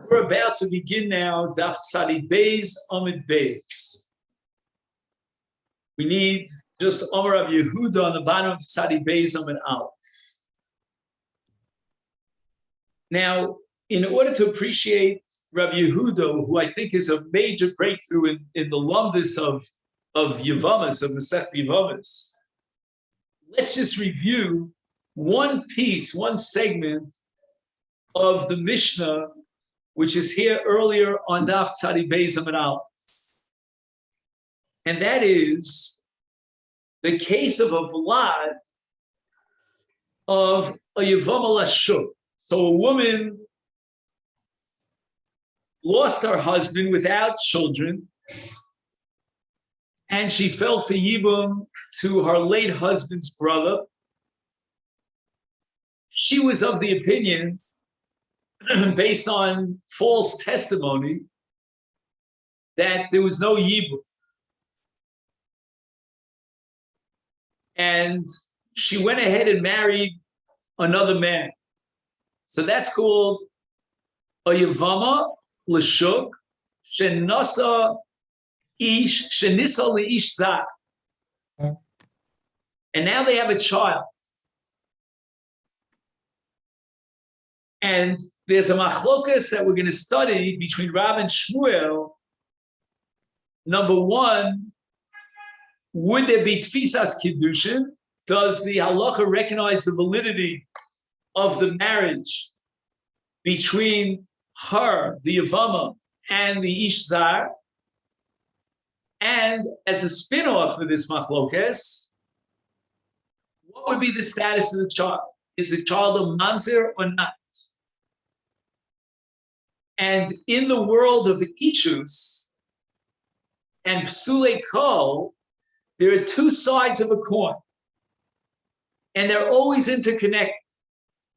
We're about to begin now Daf Tzadi Beis Amid Beis. We need just Omer of Yehuda on the bottom of Tzadi Beis Amid Aleph. Now, in order to appreciate Rav Yehuda, who I think is a major breakthrough in the lumdus of Yevamos, of Masechet Yevamot, let's just review one piece, one segment of the Mishnah, which is here earlier on Daf Tzadi Beis Amid Aleph. And that is the case of a vlad of a Yevama Lashuk. So a woman lost her husband without children, and she fell for Yibum to her late husband's brother. She was of the opinion, based on false testimony, that there was no Yibum. And she went ahead and married another man. So that's called a Yevama L'Shuk Shenasa Ish Shenisa L'Ish Zah. And now they have a child. And there's a machlokas that we're going to study between Rav and Shmuel. Number one, would there be tfisas kiddushin? Does the halacha recognize the validity of the marriage between her, the Yevama, and the Ish Zar? And as a spin-off of this machlokes, what would be the status of the child? Is the child a mamzer or not? And in the world of Ichus and Psulei Kol, there are two sides of a coin, and they're always interconnected.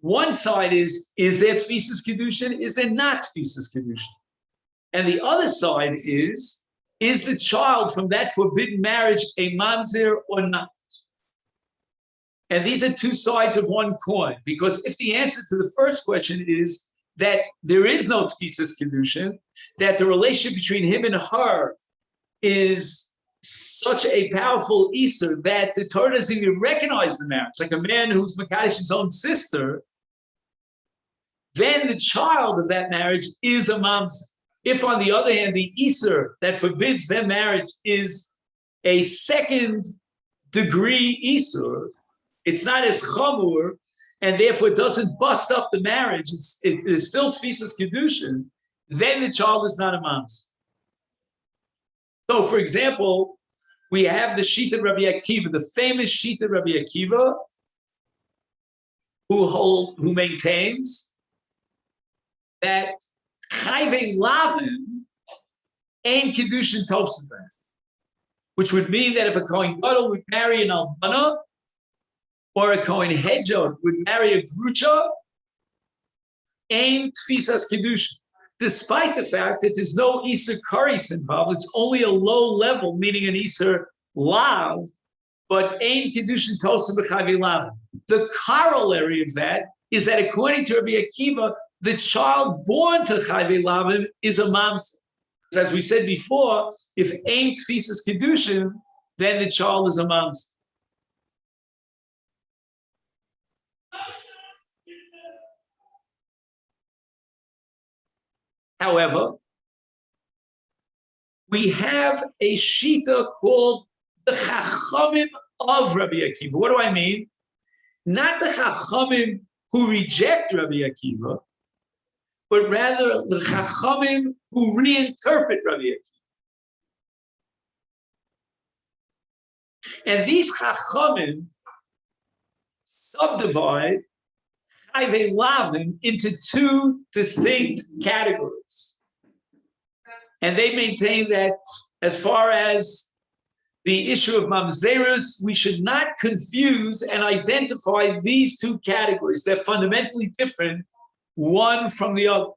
One side is there Tfisas Kedushin? Is there not Tfisas Kedushin? And the other side is the child from that forbidden marriage a mamzer or not? And these are two sides of one coin, because if the answer to the first question is that there is no Tfisas Kedushin, that the relationship between him and her is such a powerful Isser that the Torah doesn't even recognize the marriage, like a man who's Makadosh his own sister, then the child of that marriage is a mamzer. If, on the other hand, the Isser that forbids their marriage is a second degree Isser, it's not as chamur, and therefore it doesn't bust up the marriage, it is still Tfisas Kedushin, then the child is not a mamzer. So, for example, we have the Shita of Rabbi Akiva, the famous Shita of Rabbi Akiva, who maintains that Chayvei Lavin ain't Kedushin Tovseben, which would mean that if a Kohen Gadol would marry an Albana, or a Kohen Hedjot would marry a Grucha, ain't Tfisas Kedushin. Despite the fact that there's no Iser Karis involved, it's only a low level, meaning an Iser Lav, but Ein Kedushin Tosa B'Chayvei Lav. The corollary of that is that according to Rabbi Akiva, the child born to Chayvei Lav is a mamzer. As we said before, if Ein Tfisas Kedushin, then the child is a mamzer. However, we have a shita called the Chachamim of Rabbi Akiva. What do I mean? Not the Chachamim who reject Rabbi Akiva, but rather the Chachamim who reinterpret Rabbi Akiva. And these Chachamim subdivide Chayvei Lavin into two distinct categories. And they maintain that as far as the issue of mamzerus, we should not confuse and identify these two categories. They're fundamentally different, one from the other.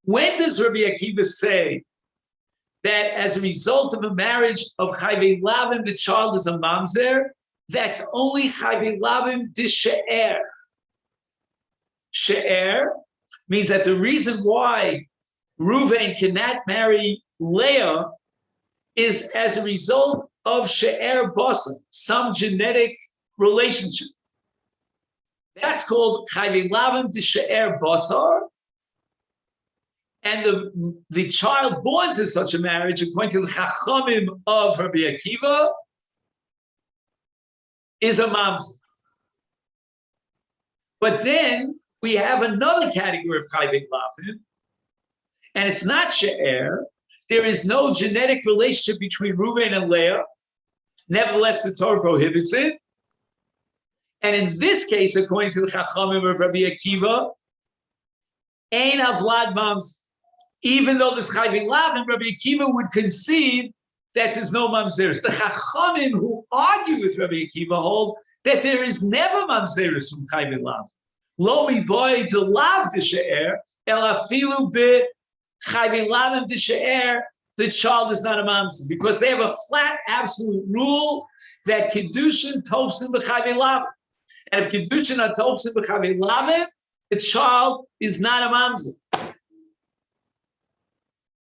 When does Rabbi Akiva say that as a result of a marriage of Chayvei Lavin, the child is a mamzer? That's only Chayvei Lavin de she'er. She'er means that the reason why Reuven cannot marry Leah is as a result of she'er basar, some genetic relationship. That's called chayvei lavim de she'er basar. And the child born to such a marriage, according to the Chachamim of Rabbi Akiva, is a mamzer. But then we have another category of chayvei lavim, and it's not she'er. There is no genetic relationship between Reuven and Leah. Nevertheless, the Torah prohibits it. And in this case, according to the Chachamim of Rabbi Akiva, ein havlad mamzer. Even though there's chayvei lavim, Rabbi Akiva would concede that there's no mamzeres. The Chachamim who argue with Rabbi Akiva hold that there is never mamzeres from chayvei lavim. Lo miboy de lav de she'er, el afilu be chayvei lavim de she'er, the child is not a mamzer, because they have a flat, absolute rule that kiddushin tofsim b'chayvei lavim. And if kiddushin are tofsim b'chayvei lavim, the child is not a mamzer.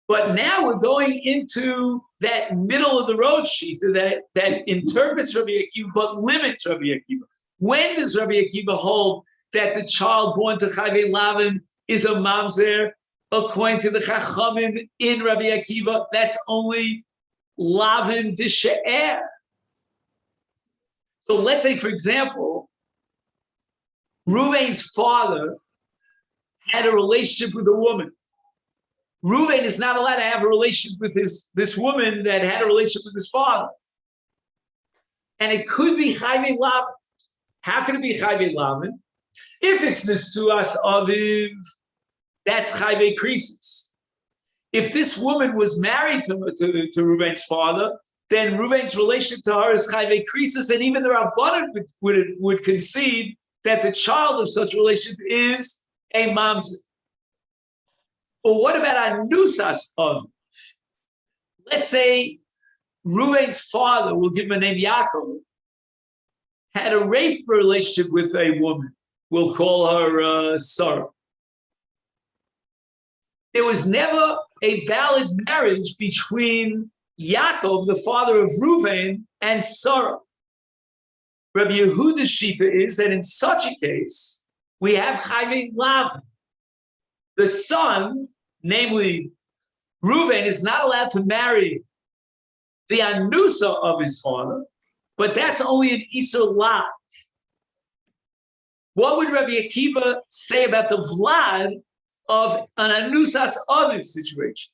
But now we're going into that middle of the road sheet that interprets Rabbi Akiva but limits Rabbi Akiva. When does Rabbi Akiva hold that the child born to chayvei lavim is a mamzer? According to the Chachamim in Rabbi Akiva, that's only lavim de she'er. So let's say, for example, Reuven's father had a relationship with a woman. Reuven is not allowed to have a relationship with this woman that had a relationship with his father. And it could be chayvei lavim. How can it be chayvei lavim? If it's nesuas aviv, that's chayvei krisis. If this woman was married to Reuven's father, then Reuven's relationship to her is chayvei krisis, and even the Rabbanan would concede that the child of such a relationship is a mamzer. But what about anusas of? Let's say Reuven's father, we'll give him a name Yaakov, had a rape relationship with a woman. We'll call her Sarah. There was never a valid marriage between Yaakov, the father of Reuven, and Sarah. Rabbi Yehuda's shita is that in such a case, we have chayvei lavim. The son, namely Reuven, is not allowed to marry the anusa of his father, but that's only an isur lav. What would Rabbi Akiva say about the vlad of an anusas aviv situation?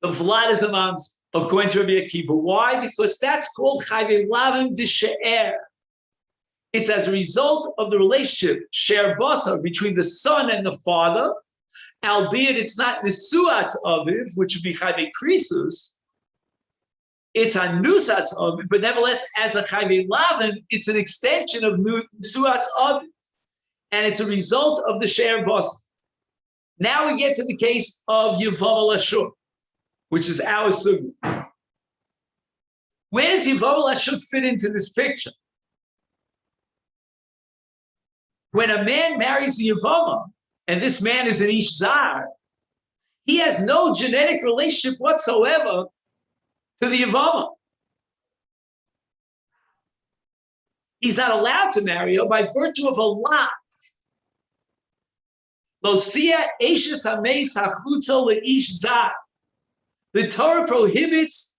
The vlad is a mamzer, according to Rabbi Akiva. Why? Because that's called chayvei lavim de she'er. It's as a result of the relationship, she'er basar, between the son and the father, albeit it's not nesuas aviv, which would be chayvei krisus. It's anusas aviv, but nevertheless, as a chayvei lavim, it's an extension of nesuas aviv, and it's a result of the she'er basar. Now we get to the case of Yevamot Ashur, which is our sugya. Where does Yevamot Ashur fit into this picture? When a man marries a Yevamah, and this man is an Ish Zar, he has no genetic relationship whatsoever to the Yevamah. He's not allowed to marry her by virtue of a lot. Lo sia eshes hameis hachutza leish zar. The Torah prohibits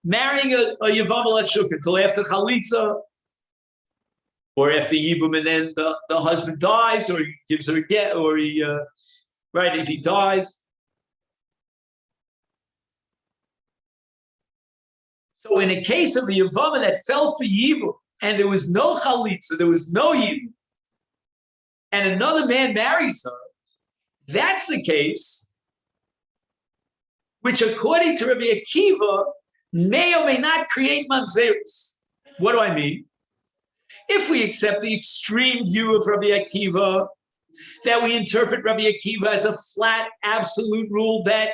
marrying a Yevamah Ashur until after Chalitza, or after Yibum, and then the husband dies, or he gives her a get, or if he dies. So in a case of a Yevamah that fell for Yibum, and there was no Chalitza, there was no Yibum, and another man marries her, that's the case, which according to Rabbi Akiva, may or may not create mamzeros. What do I mean? If we accept the extreme view of Rabbi Akiva, that we interpret Rabbi Akiva as a flat, absolute rule that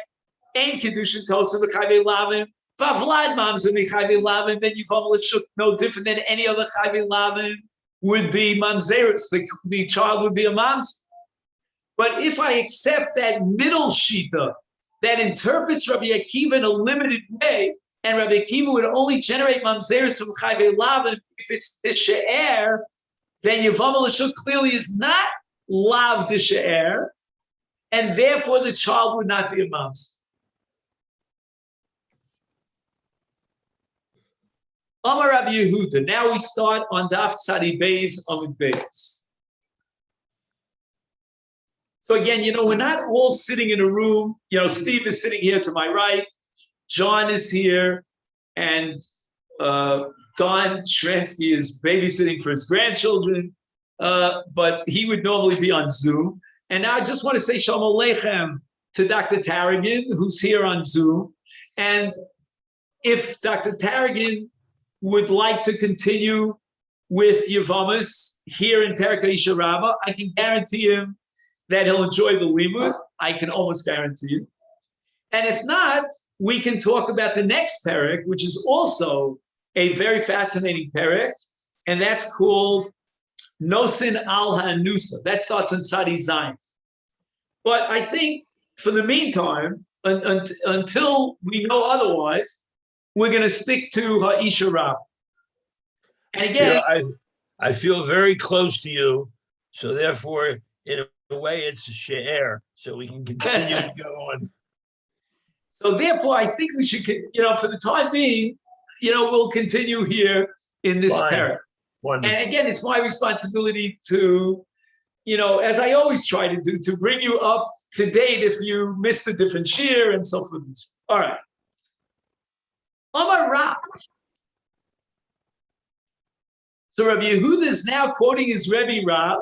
ein kedushin tosa v'chayvei lavim, v'avlad mamzer v'chayvei lavim, then Yevamot Ashur no different than any other chayvei lavim would be mamzeros. The child would be a mamzer. But if I accept that middle shita that interprets Rabbi Akiva in a limited way, and Rabbi Akiva would only generate mamzeres from chayvei lav if it's the she'er, then Yevamal Ashuk clearly is not lav the she'er, and therefore the child would not be a mamzer. Amar Rabbi Yehuda. Now we start on Daf Tzadi Beis Amud Beis. So again, we're not all sitting in a room. Steve is sitting here to my right. John is here, and Don Shransky is babysitting for his grandchildren, but he would normally be on Zoom. And now I just want to say Shalom Aleichem to Dr. Tarragon, who's here on Zoom. And if Dr. Tarragon would like to continue with Yevamos here in Perek Isha Rabbah, I can guarantee him that he'll enjoy the limud. I can almost guarantee you. And if not, we can talk about the next Perek, which is also a very fascinating Perek, and that's called Nosin al Hanusa. That starts in Tzadi Zayin. But I think for the meantime, until we know otherwise, we're going to stick to Ha'isha Rabbah. And again, I feel very close to you, so therefore, in a way, it's a she'er, so we can continue to go on. So therefore, I think we should, for the time being, we'll continue here in this Perek. And again, it's my responsibility to, as I always try to do, to bring you up to date if you missed a different shir and so forth. All right. Amar Rav. So Rabbi Yehuda is now quoting his Rebbe Rav.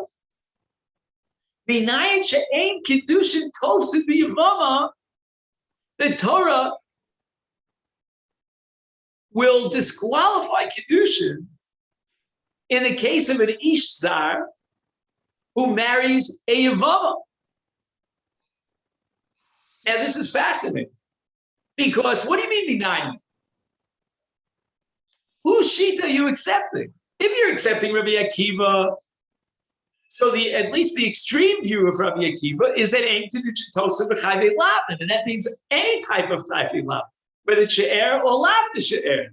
B'nayin she'ein kiddushin tosid b'yevama, the Torah will disqualify kiddushin in the case of an ish zar who marries a yevama. Now this is fascinating because what do you mean b'nayin? Whose shita are you accepting? If you're accepting Rabbi Akiva, so at least the extreme view of Rabbi Akiva is that ein kiddushin tosa b'chayvei lav, and that means any type of chayvei lav, whether she'er or lav the she'er.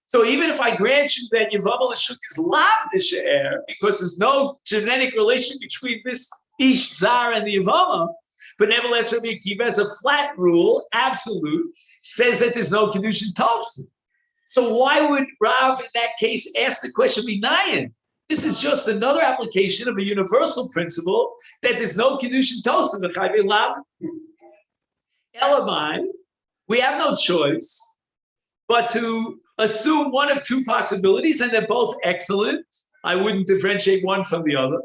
So even if I grant you that Yevamal Ashuk is lav the she'er, because there's no genetic relation between this ish zar and the Yevama, but nevertheless Rabbi Akiva has a flat rule, absolute, says that there's no kiddushin tosa. So why would Rav in that case ask the question b'nayin? This is just another application of a universal principle that there's no kiddushin tosa b'chayvei lav. Elamai, we have no choice but to assume one of two possibilities, and they're both excellent. I wouldn't differentiate one from the other.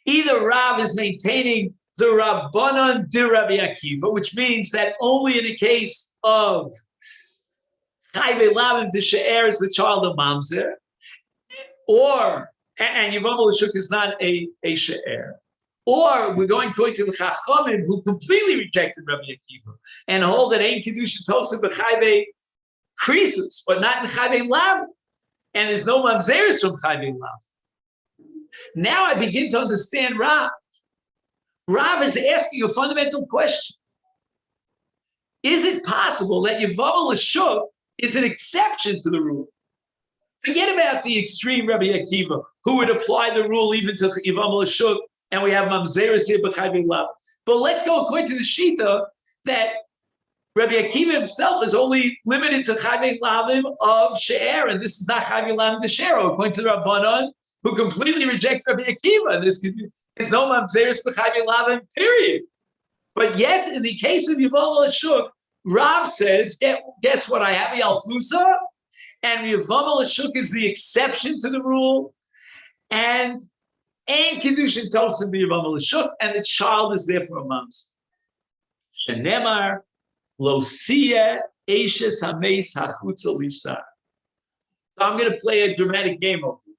Either Rav is maintaining the Rabbanan de Rabbi Akiva, which means that only in the case of chayvei lav and she'er is the child of mamzer, and Yevamal Ashuk is not a she'er. Or we're going to the Chachamim who completely rejected Rabbi Akiva and hold that ein kiddushin tosa b'chayvei krisus, but not in chayvei lav, and there's no mamzeres from chayvei lav. Now I begin to understand Rav. Rav is asking a fundamental question. Is it possible that Yevamal Ashuk is an exception to the rule? Forget about the extreme Rabbi Akiva, who would apply the rule even to Yevamal Ashuk, and we have mamzeres here b'chayvei lav. But let's go according to the shita that Rabbi Akiva himself is only limited to chayvei lavim of she'er, and this is not chayvei lavim de she'er, according to the Rabbanan, who completely reject Rabbi Akiva. There's no mamzeres b'chayvei lavim, period. But yet, in the case of Yevamal Ashuk, Rav says, guess what? I have a alfusa, and Yevamal Ashuk is the exception to the rule, and ein kiddushin tosa b'Yevamal Ashuk, and the child is therefore a mamzer. Shenemar lo siyeh eishes hameis hachutza lishar. So I'm going to play a dramatic game over you.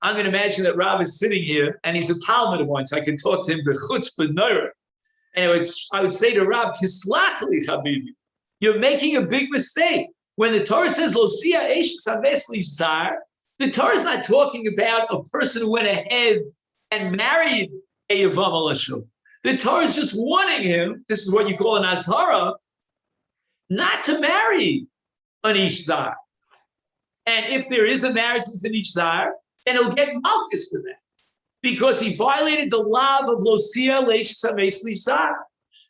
I'm going to imagine that Rav is sitting here, and he's a Talmud of mine, so I can talk to him b'chutz b'neira. And I would say to Rav, tislach li chabibi, you're making a big mistake. When the Torah says lo siyeh eishes hameis lishar, the Torah is not talking about a person who went ahead and married a Yevamal Ashuk. The Torah is just warning him, this is what you call an azhara, not to marry an ish zar. And if there is a marriage with an ish zar, then he'll get malchus for that, because he violated the law of losia leish sameis lisar.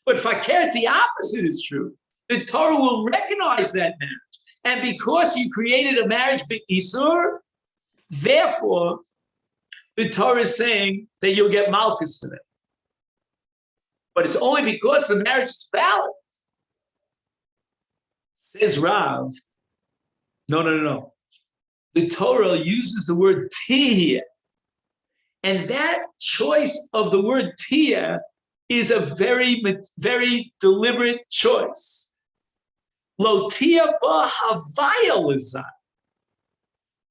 But fakert, the opposite is true. The Torah will recognize that marriage. And because you created a marriage b'isur, therefore, the Torah is saying that you'll get malchus for that. But it's only because the marriage is valid. Says Rav, no. The Torah uses the word tihya. And that choice of the word tihya is a very, very deliberate choice. Lo tihya ba havaya lizah.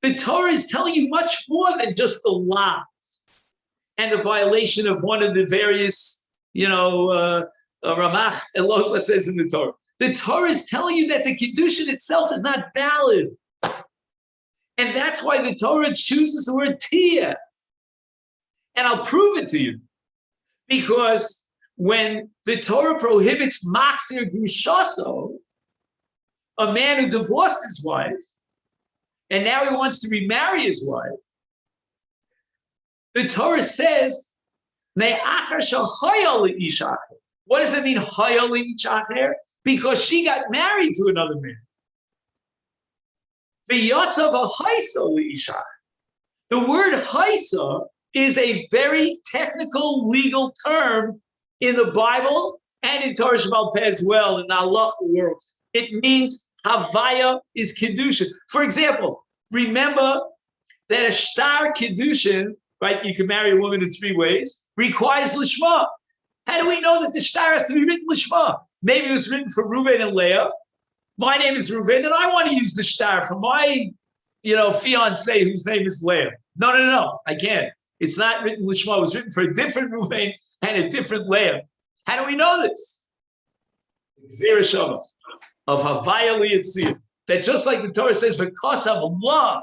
The Torah is telling you much more than just the law and the violation of one of the various, Ramach and Loza says in the Torah. The Torah is telling you that the Kiddushin itself is not valid. And that's why the Torah chooses the word tiyah. And I'll prove it to you. Because when the Torah prohibits machzir grushaso, a man who divorced his wife, and now he wants to remarry his wife, the Torah says, what does it mean, because she got married to another man. The word haisa is a very technical legal term in the Bible and in Torah Sheba'al Peh as well, in the halacha world. It means havaya is kiddushin. For example, remember that a shtar kiddushin, right? You can marry a woman in 3 ways, requires lishma. How do we know that the shtar has to be written lishma? Maybe it was written for Reuven and Leah. My name is Reuven, and I want to use the shtar for my, fiance whose name is Leah. No, I can't. It's not written lishma. It was written for a different Reuven and a different Leah. How do we know this? Zera Shama of Havaya Liyatzir. That just like the Torah says, because of law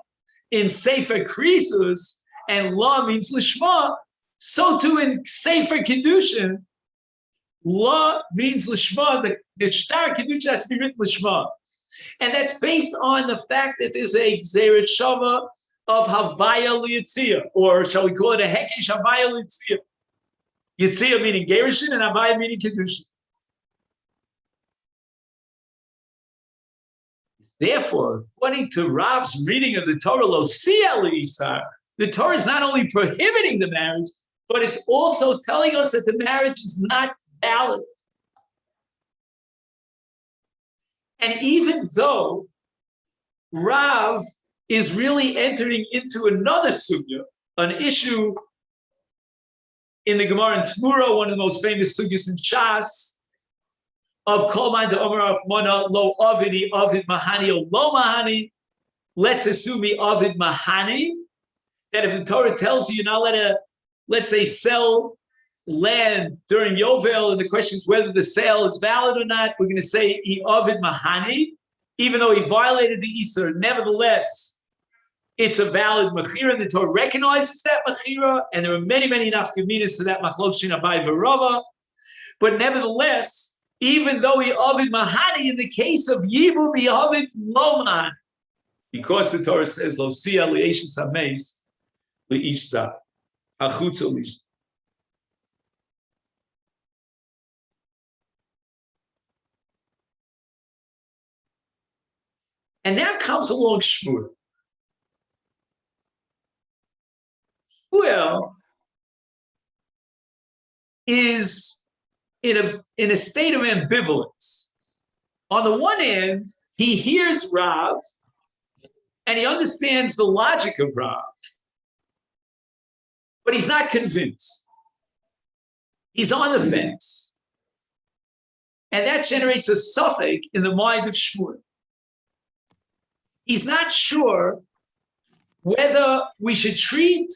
in Sefer Krisus, and law means lishma, so too in Sefer Kiddushin, law means lishma. The shtar Kiddushin has to be written lishma. And that's based on the fact that there's a Zeret Shava of Havaya Liyatzir, or shall we call it a Hekesh Havaya Liyatzir. Yitzir meaning Gerushin and Havaya meaning Kiddushin. Therefore, according to Rav's reading of the Torah, Lo Siyah L'Isar, the Torah is not only prohibiting the marriage, but it's also telling us that the marriage is not valid. And even though Rav is really entering into another sugya, an issue in the Gemara in Tmura, one of the most famous sugyas in Shas, of Kol Man De'Omer Achmona Lo Avidi Avid Mahani or Lo Mahani. Let's assume he Avid Mahani. That if the Torah tells you you're not allowed to, let's say, sell land during Yovel, and the question is whether the sale is valid or not, we're going to say he Avid Mahani, even though he violated the Isur. Nevertheless, it's a valid Mechira, and the Torah recognizes that Mechira, and there are many, many nafkaminas to that Machlok Shin Abai V'Rava. But nevertheless, even though he Avid Mahani, in the case of Yibum, he Avid Loman, because the Torah says, Lo Siyah L'Eishes HaMeis L'Ish Zah, Achutza L'Ish. And now comes along Shmuel. Shmuel is in a state of ambivalence. On the one hand, he hears Rav and he understands the logic of Rav, but he's not convinced. He's on the fence. And that generates a suffix in the mind of Shmuel. He's not sure whether we should treat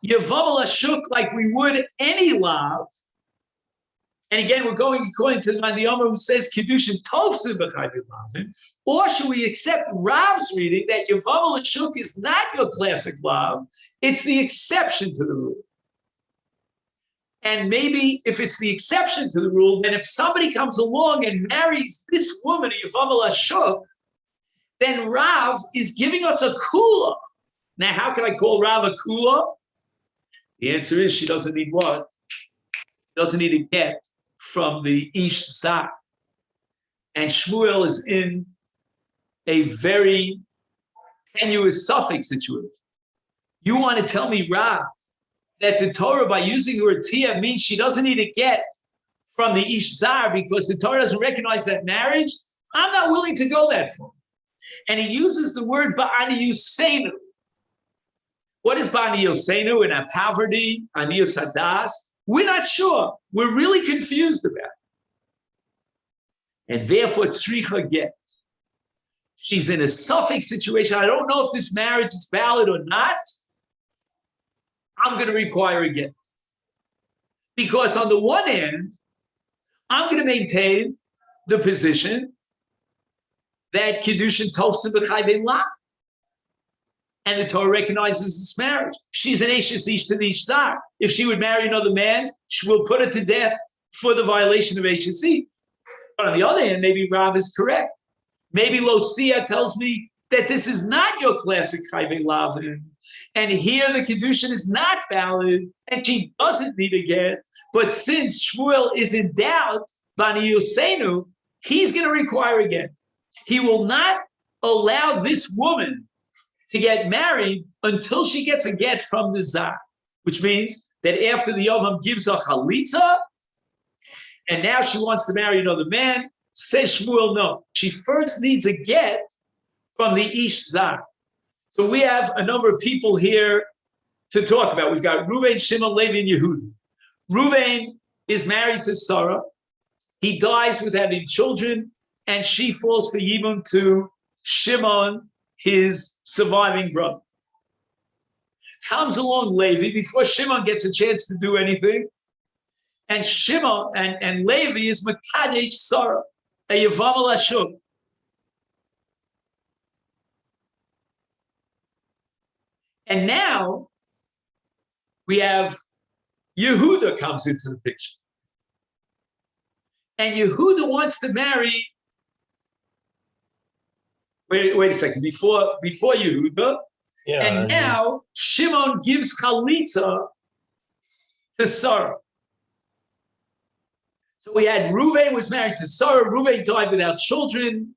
Yevamot Ashuk like we would any lav. And again, we're going according to the Mandiyama who says Kiddushin Tovsim B'chayvim Lavin, or should we accept Rav's reading that Yevamot Ashuk is not your classic lav, it's the exception to the rule. And maybe if it's the exception to the rule, then if somebody comes along and marries this woman, Yevamal Ashuk, then Rav is giving us a kula. Now, how can I call Rav a kula? The answer is she doesn't need what? Doesn't need to get from the Ish Zar. And Shmuel is in a very tenuous suffix situation. You want to tell me, Rav, that the Torah, by using the word tia, means she doesn't need to get from the Ish Zar because the Torah doesn't recognize that marriage? I'm not willing to go that far. And he uses the word ba'ani yusenu. What is ba'ani yusenu in our poverty, ani yusadas? We're not sure. We're really confused about it. And therefore, tzricha get. She's in a suffix situation. I don't know if this marriage is valid or not. I'm going to require a get. Because on the one hand, I'm going to maintain the position that Kiddushin Tofsim B'chai Ben Lav. And the Torah recognizes this marriage. She's an Eshes Ish to the Ishzar. If she would marry another man, she will put her to death for the violation of Eshes Ish. But on the other hand, maybe Rav is correct. Maybe Losia tells me that this is not your classic Chai Ben Lav. And here the Kiddushin is not valid, and she doesn't need a get. But since Shmuel is in doubt, Bani Yosenu, he's going to require a get. He will not allow this woman to get married until she gets a get from the Zar, which means that after the Yavam gives a chalitza, and now she wants to marry another man, says Shmuel, no. She first needs a get from the Ish Zar. So we have a number of people here to talk about. We've got Reuven, Shimon, Levi, and Yehuda. Reuven is married to Sarah. He dies without having children, and she falls for Yibum to Shimon, his surviving brother. Comes along Levi before Shimon gets a chance to do anything. And Shimon and Levi is Makadesh Sarah, a Yevamal Ashuk. And now we have Yehuda comes into the picture. And Yehuda wants to marry. Wait a second. Before Yehuda, and now Shimon gives chalitza to Sarah. So we had Reuven was married to Sarah. Reuven died without children.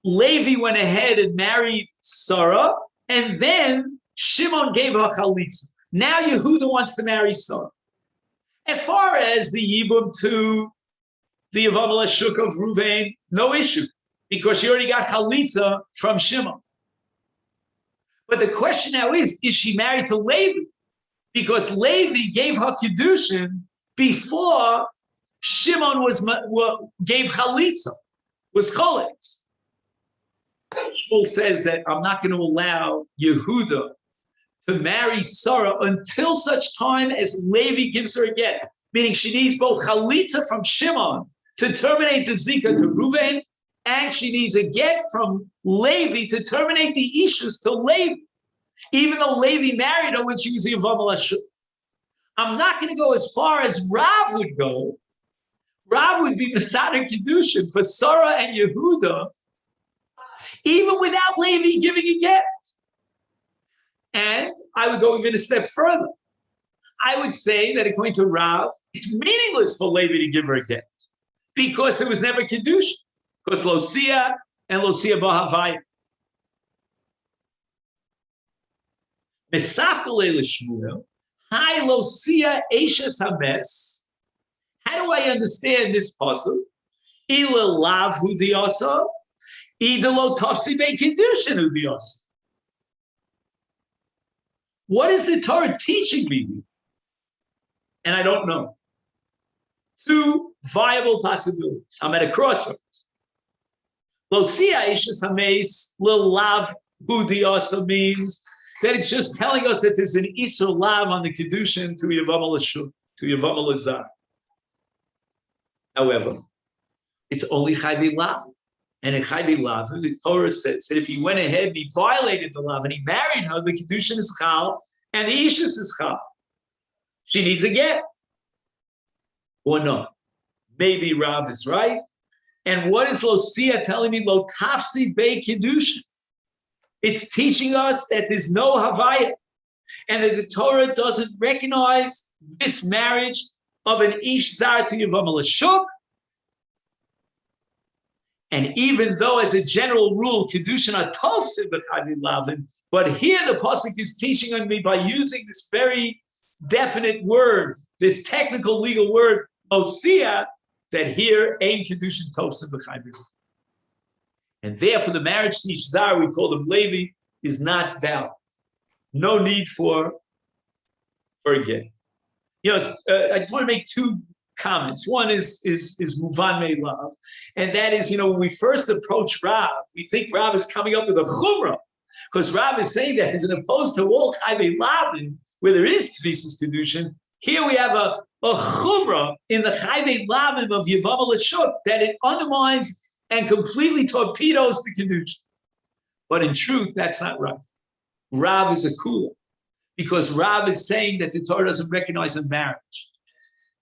Levi went ahead and married Sarah, and then Shimon gave her chalitza. Now Yehuda wants to marry Sarah. As far as the yibum to the Yevamal Ashuk of Reuven, no issue, because she already got chalitza from Shimon. But the question now is she married to Levi? Because Levi gave her Kiddushin before Shimon gave chalitza, was choletz. Shmuel says that I'm not going to allow Yehuda to marry Sarah until such time as Levi gives her a get, meaning she needs both chalitza from Shimon to terminate the zika to Reuven, and she needs a get from Levi to terminate the ishus to Levi, even though Levi married her when she was a Yevamal Ashuk. I'm not going to go as far as Rav would go. Rav would be Masechet Kiddushin for Sarah and Yehuda, even without Levi giving a get. And I would go even a step further. I would say that according to Rav, it's meaningless for Levi to give her a get because there was never Kiddush, because Losia and Losia Bahavaya. Mesafkele l'Shmuel, Hi Losia Eishes Hames. How do I understand this puzzle? Ila lav hu diasa, ida lo tafsi be kiddushin hu diasa. What is the Torah teaching me? And I don't know. Two viable possibilities. I'm at a crossroads. Losia Eishes Hames, lil lav hu diasa means that it's just telling us that there's an Isur Lav on the Kiddushin to Yevamal Ashuk, to Yevamal Azar. However, it's only Chayvi Lav. And in Chayvi Lav, the Torah says that if he went ahead and he violated the Lav and he married her, the Kiddushin is Chal and the Ishus is Chal. She needs a get. Or no. Maybe Rav is right. And what is Lo Sia telling me? Lo Tafsi Bei Kiddushin. It's teaching us that there's no Havaya and that the Torah doesn't recognize this marriage of an Ish Zar to Yavam Lashuk. And even though, as a general rule, Kiddushin are Tovsim B'Chayvei Lavin, but here the Pasuk is teaching on me by using this very definite word, this technical legal word, Osia, that here ain't Kiddushin Tovsim B'Chayvei Lavin. And therefore, the marriage to Ish Zar, we call them Levi, is not valid. No need for a get. I just want to make two comments. One is Muvan Me'elav, and that is, when we first approach Rav, we think Rav is coming up with a chumrah, because Rav is saying that as opposed to all Chayvei Lavin, where there is Tfisus Kedushin, here we have a chumrah in the Chayvei Lavin of Yavam Lashuk that it undermines and completely torpedoes the Kedushin. But in truth, that's not right. Rav is a kula, because Rav is saying that the Torah doesn't recognize a marriage.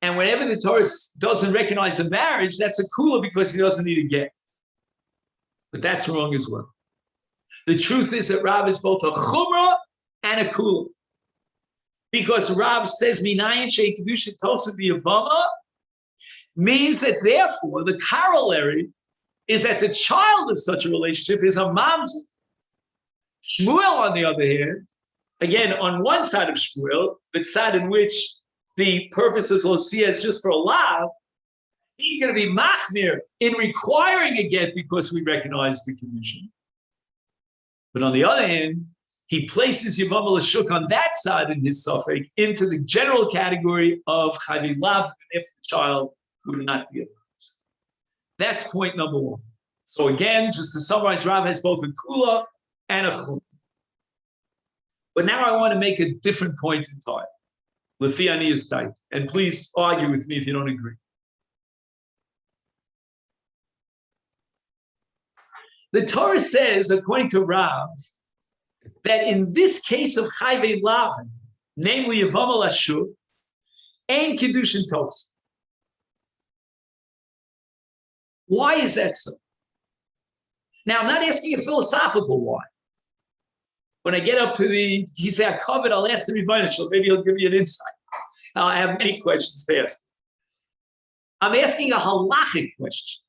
And whenever the Torah doesn't recognize a marriage, that's a kula because he doesn't need a get. But that's wrong as well. The truth is that Rav is both a chumrah and a kula. Because Rav says, Minayin shei kedusha tosa b'yavama, means that therefore the corollary is that the child of such a relationship is a mamzer. Shmuel, on the other hand, again, on one side of Shmuel, the side in which the purpose of Losia is just for a lav, he's going to be machmir in requiring a get because we recognize the condition. But on the other hand, he places Yavam Lashuk on that side in his suffix into the general category of Chayvei Lav, if the child would not be allowed. That's point number one. So again, just to summarize, Rav has both a kula and a chum. But now I want to make a different point in time. Lefi ani is tight. And please argue with me if you don't agree. The Torah says, according to Rav, that in this case of Chayvei Lavin, namely Yavam Lashuk, ain't Kiddushin Tos. Why is that so? Now, I'm not asking a philosophical why. When I get up to the Kisei HaKavod, I'll ask the Rebbeinu Shalom. Maybe he'll give me an insight. I have many questions to ask. I'm asking a halachic question,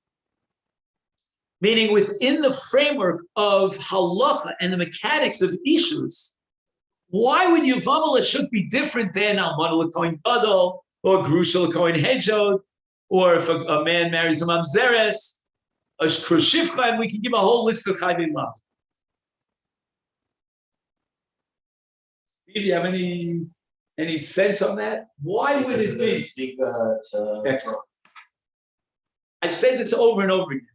meaning within the framework of halacha and the mechanics of issues, why would Yavam Lashuk be different than Almana L'Kohen Gadol or Grusha L'Kohen Hedjod, or if a man marries a mamzeres, a krushivcha, and we can give a whole list of Chayvei Lav. Do you have any sense on that? Why would it be? Excellent. I've said this over and over again.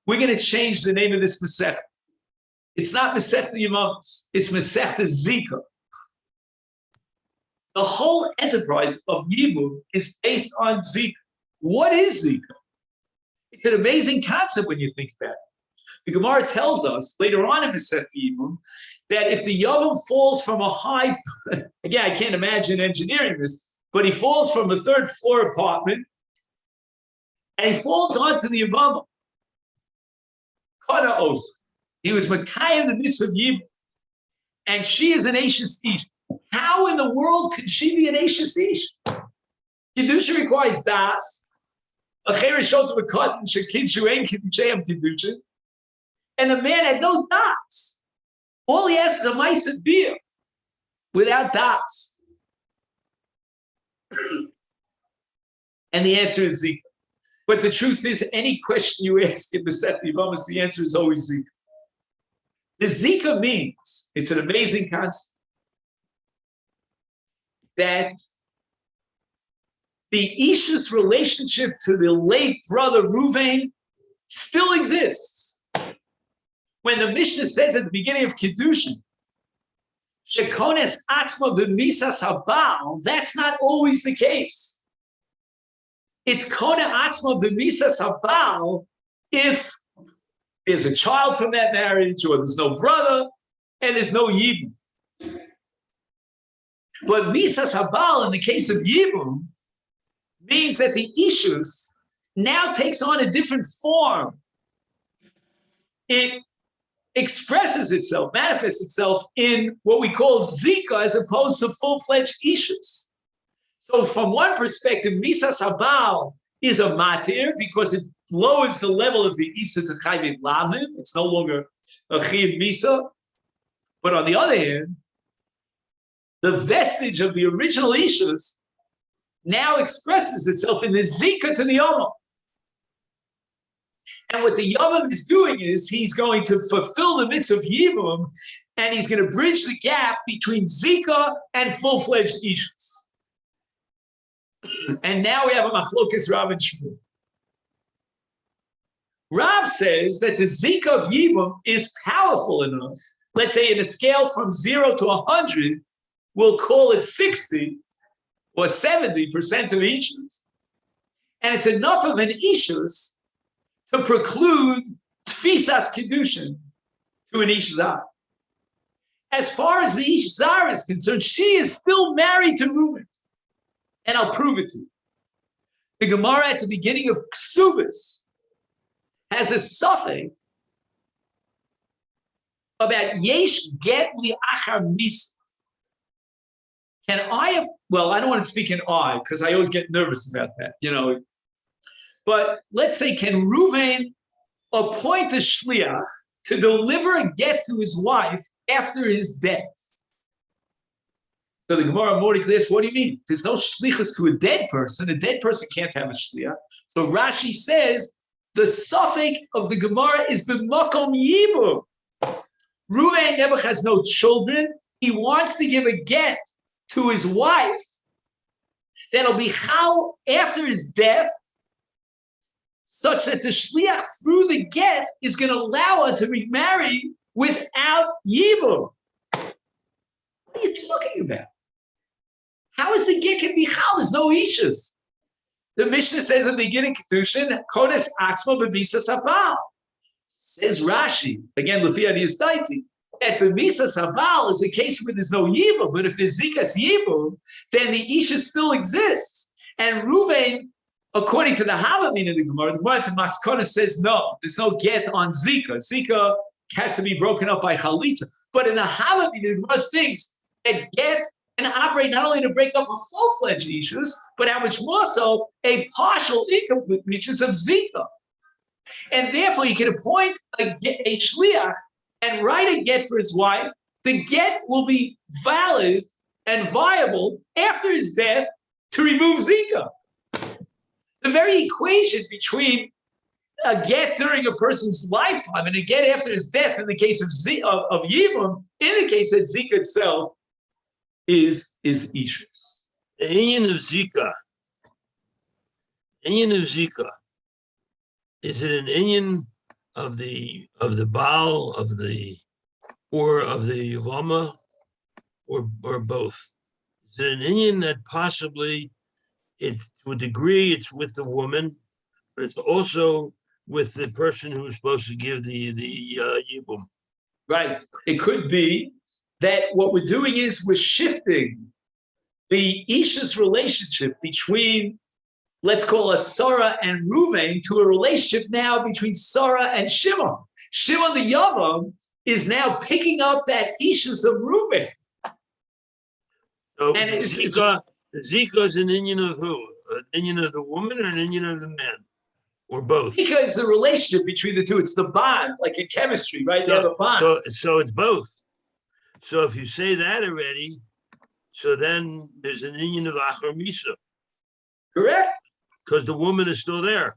We're going to change the name of this Masechet. It's not Masechet Yevamot. It's Masechet Zika. The whole enterprise of Yibum is based on Zika. What is Zika? It's an amazing concept when you think about it. The Gemara tells us later on in Masechet Yibum that if the Yavam falls from a high, again, I can't imagine engineering this, but he falls from a third floor apartment and he falls onto the Yavam. Kana Os. He was Makai in the midst of Yibum. And she is an Ashes Ish. How in the world could she be an Ashes Ish? Kedusha requires Das. And the man had no Das. All he has is a Maisa beer without Das. And the answer is Zika. But the truth is, any question you ask in Masechet Yevamot, the answer is always Zika. The Zika means, it's an amazing concept, that the Isha's relationship to the late brother Ruvain still exists. When the Mishnah says at the beginning of Kiddushin, Shekones Atzma b'misas habal, that's not always the case. It's Kona Atzma b'misas habal if there's a child from that marriage, or there's no brother, and there's no Yibum. But Misas Habal, in the case of Yibum, means that the Ishus now takes on a different form. It expresses itself, manifests itself in what we call Zika as opposed to full-fledged Ishus. So from one perspective, Misas Habal is a matir because it lowers the level of the Isa to Chayv Lavin. It's no longer a Chiv Misa. But on the other hand, the vestige of the original Ishus now expresses itself in the Zika to the Yomam. And what the Yomam is doing is he's going to fulfill the mitzvah of Yibum, and he's going to bridge the gap between Zika and full-fledged Ishus. And now we have a machlokas Rav and Shmuel. Rav says that the Zika of Yibum is powerful enough. Let's say in a scale from 0 to 100, we'll call it 60 or 70% of Ishus. And it's enough of an Ishus to preclude Tfisas Kedushin to an Ishzar. As far as the Ishzar is concerned, she is still married to Reuben. And I'll prove it to you. The Gemara at the beginning of Ksubis has a suffix about Yesh Get Li'achar Misa. Can I, well, I don't want to speak in I, because I always get nervous about that, But let's say, can Reuven appoint a shliach to deliver a get to his wife after his death? So the Gemara Mordechai asks, what do you mean? There's no shlichus to a dead person. A dead person can't have a shliach. So Rashi says, the suffix of the Gemara is b'makom yibum. Reuven never has no children. He wants to give a get to his wife that'll be chal after his death, such that the shliach through the get is going to allow her to remarry without yibum. What are you talking about? How is the get can be chal? There's no ishus. The Mishnah says in the beginning, Kedushin, Kodes Atzma B'Misas Habal. Says Rashi, again, Lufi Adiyas Daiti, that B'Misas Habal is a case where there's no yibum, but if there's zikas yibum, then the ishus still exists. And Reuven, according to the Havamim in the Gemara to Maskana says no, there's no get on Zika. Zika has to be broken up by Chalitza. But in the Havamim, the Gemara thinks that get can operate not only to break up a full-fledged ishus, but how much more so a partial incomplete ishus of Zika. And therefore, he can appoint a shliach and write a get for his wife. The get will be valid and viable after his death to remove Zika. The very equation between a get during a person's lifetime and a get after his death in the case of Yibum indicates that Zika itself is Ishus. The Inyan of Zika, is it an Inyan of the Baal, or of the Yevama, or both? Is it an Inyan that possibly it's to a degree it's with the woman, but it's also with the person who's supposed to give the Yibum? Right. It could be that what we're doing is we're shifting the Ishus relationship between, let's call us Sarah and Reuven, to a relationship now between Sarah and Shimon. Shimon the Yavam is now picking up that Ishus of Reuven. So and Zika is an Indian of who? An Indian of the woman or an Indian of the man? Or both? Zika is the relationship between the two. It's the bond, like in chemistry, right? So, they have a bond. So it's both. So if you say that already, so then there's an Indian of Achar Misa. Correct. Because the woman is still there.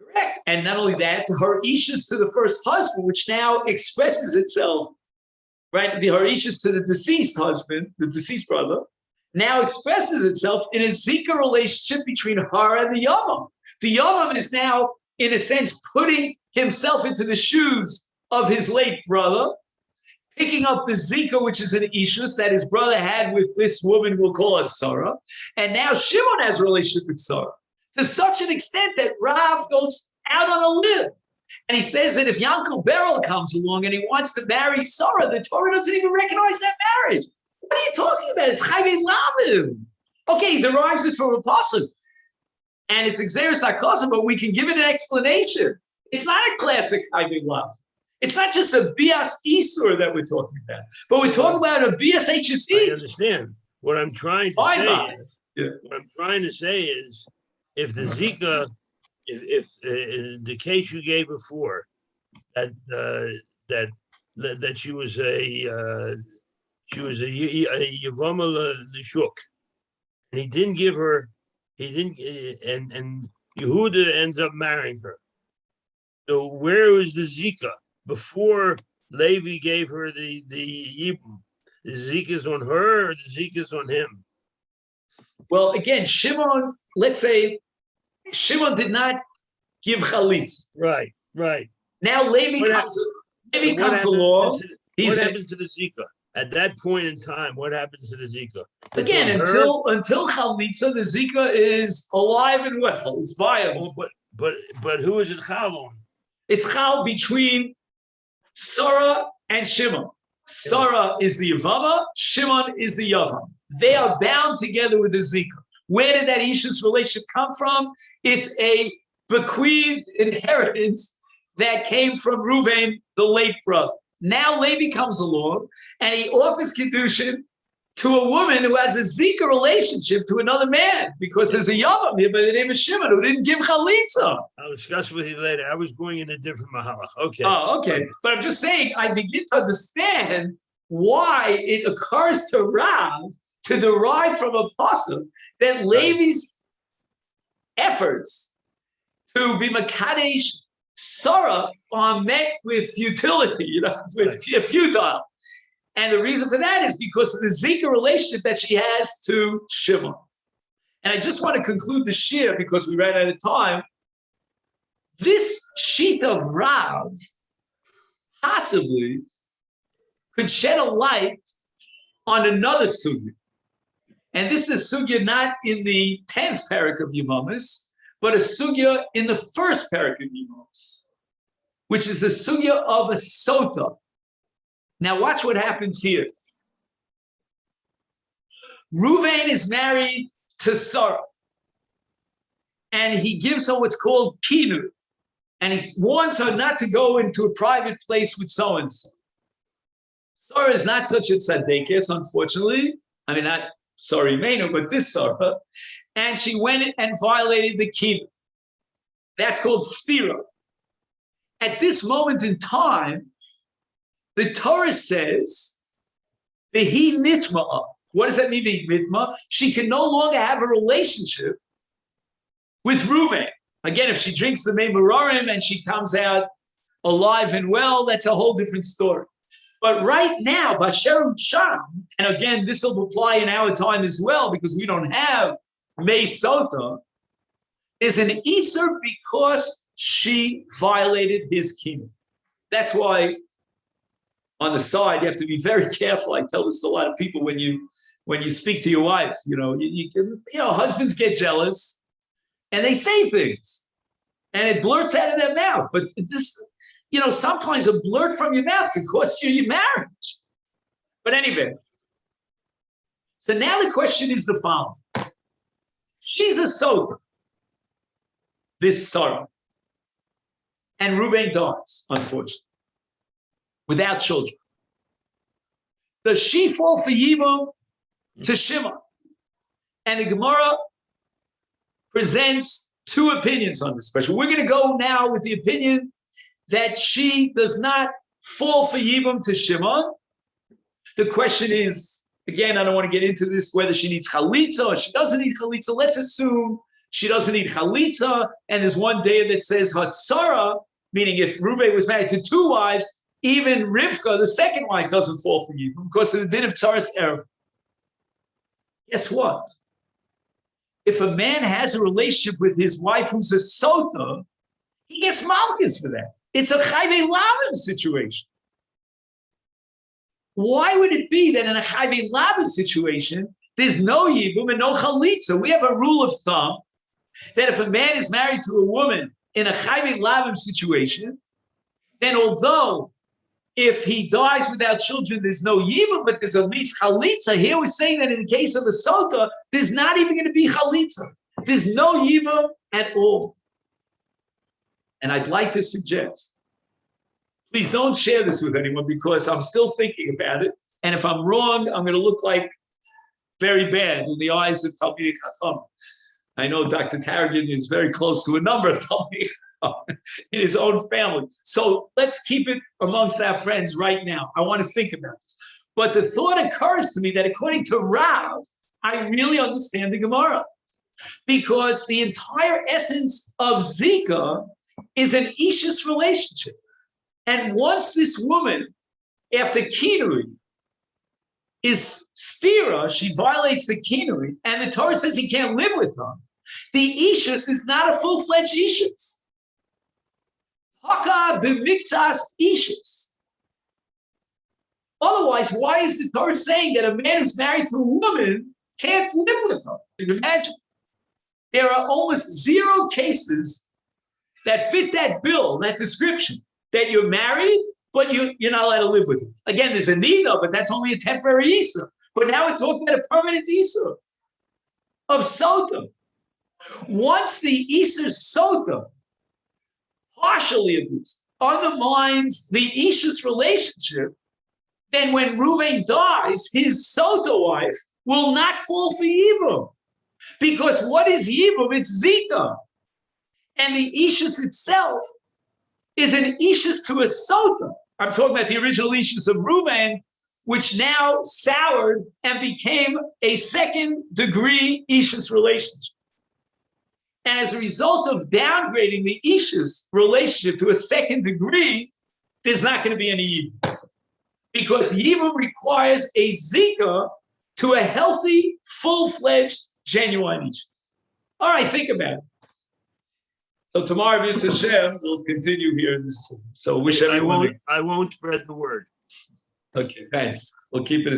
Correct. And not only that, her ishus to the first husband, which now expresses itself, right? The her ishus to the deceased husband, the deceased brother, now expresses itself in a Zika relationship between her and the Yavam. The Yavam is now, in a sense, putting himself into the shoes of his late brother, picking up the Zika, which is an ishus that his brother had with this woman we'll call her Sarah. And now Shimon has a relationship with Sarah to such an extent that Rav goes out on a limb. And he says that if Yankel Beryl comes along and he wants to marry Sarah, the Torah doesn't even recognize that marriage. What are you talking about? It's chayvei lavim. Okay, he derives it from a pasuk, and it's exeris hakasa, but we can give it an explanation. It's not a classic chayvei lav. It's not just a bias isur that we're talking about, but we're talking about a bias HSE. I understand. What I'm trying to say is, if the Zika, if the case you gave before, that she was a Yevamot Lishuk, and he didn't give her, and Yehuda ends up marrying her. So where was the Zika before Levi gave her the Yibum? The Zika's on her, or the Zika's on him? Well, again, Shimon, let's say Shimon did not give chalitz. Right. Now Levi comes along. What happens to the Zika? At that point in time, what happens to the Zika? Again, until chalitza, the Zika is alive and well. It's viable. But who is it chal on? It's chal between Sarah and Shimon. Sarah is the Yavama, Shimon is the Yavam. They are bound together with the Zika. Where did that Ishus relationship come from? It's a bequeathed inheritance that came from Reuven, the late brother. Now Levi comes along and he offers Kedushin to a woman who has a Zika relationship to another man, because there's a Yavam here by the name of Shimon who didn't give Chalitza. I'll discuss with you later. I was going in a different mahalach. Okay. Oh, okay. But I'm just saying, I begin to understand why it occurs to Rav to derive from a pasuk that Levi's efforts to be Makadesh Sarah are met with futility, with futile. And the reason for that is because of the Zika relationship that she has to Shimon. And I just want to conclude the shir because we ran out of time. This sheet of Rav possibly could shed a light on another sugya. And this is a sugya not in the 10th parak of Yevamos, but a sugya in the first parak of Yevamos, which is the sugya of a sota. Now watch what happens here. Reuven is married to Sarah, and he gives her what's called kinu, and he warns her not to go into a private place with so-and-so. Sarah is not such a tzaddikus, unfortunately. I mean, not sorry, Menu, but this Sarah. And she went and violated the kinu. That's called stira. At this moment in time, the Torah says, "Vehi nitma." What does that mean, vehi nitma? She can no longer have a relationship with Reuven. Again, if she drinks the mei mararim and she comes out alive and well, that's a whole different story. But right now, Basher Sham, and again, this will apply in our time as well because we don't have mei sota, is an iser because she violated his kingdom. That's why, on the side, you have to be very careful. I tell this to a lot of people when you speak to your wife. Husbands get jealous and they say things, and it blurts out of their mouth. But this, sometimes a blurt from your mouth can cost you your marriage. But anyway, so now the question is the following: she's a sota, this Sarah, and Reuven dies, unfortunately, without children. Does she fall for Yibum to Shimon? And the Gemara presents two opinions on this question. We're going to go now with the opinion that she does not fall for Yibum to Shimon. The question is, again, I don't want to get into this, whether she needs chalitza or she doesn't need chalitza. Let's assume she doesn't need chalitza, and there's one day that says Hatzara, meaning if Reuven was married to two wives, even Rivka, the second wife, doesn't fall for Yibum because of the din of Tzaras Erev. Guess what? If a man has a relationship with his wife who's a sota, he gets malchus for that. It's a chayvei lavim situation. Why would it be that in a chayvei lavim situation, there's no yibum and no chalitza? We have a rule of thumb that if a man is married to a woman in a chayvei lavim situation, then although if he dies without children, there's no yibum, but there's at least chalitza. Here we're saying that in the case of a sota, there's not even going to be chalitza. There's no yibum at all. And I'd like to suggest, please don't share this with anyone because I'm still thinking about it. And if I'm wrong, I'm going to look like very bad in the eyes of Talmidei Chacham. I know Dr. Tarragon is very close to a number of Talmidei Chacham in his own family. So let's keep it amongst our friends right now. I want to think about this. But the thought occurs to me that according to Rav, I really understand the Gemara. Because the entire essence of Zika is an Ishus relationship. And once this woman, after Kinui, is stira, she violates the Kinui, and the Torah says he can't live with her, the Ishus is not a full-fledged Ishus. Haka b'miktsas Ishus. Otherwise, why is the Torah saying that a man who's married to a woman can't live with her? Can you imagine? There are almost zero cases that fit that bill, that description, that you're married, but you're not allowed to live with him. Again, there's a nida, but that's only a temporary Isa. But now we're talking about a permanent Isa of Sota. Once the Isa Sota, partially at least, undermines the Isha's relationship, then when Reuven dies, his Sota wife will not fall for Yibum. Because what is Yibum? It's Zika. And the Ishus itself is an Ishus to a Sota. I'm talking about the original Ishus of Reuven, which now soured and became a second-degree Ishus relationship. And as a result of downgrading the Ishus relationship to a second degree, there's not going to be any Yibum. Because Yibum requires a Zika to a healthy, full-fledged, genuine Ishus. All right, think about it. So tomorrow, B'Yitz Hashem, we'll continue here in this. So wish everyone. I won't spread the word. Okay, thanks. We'll keep it a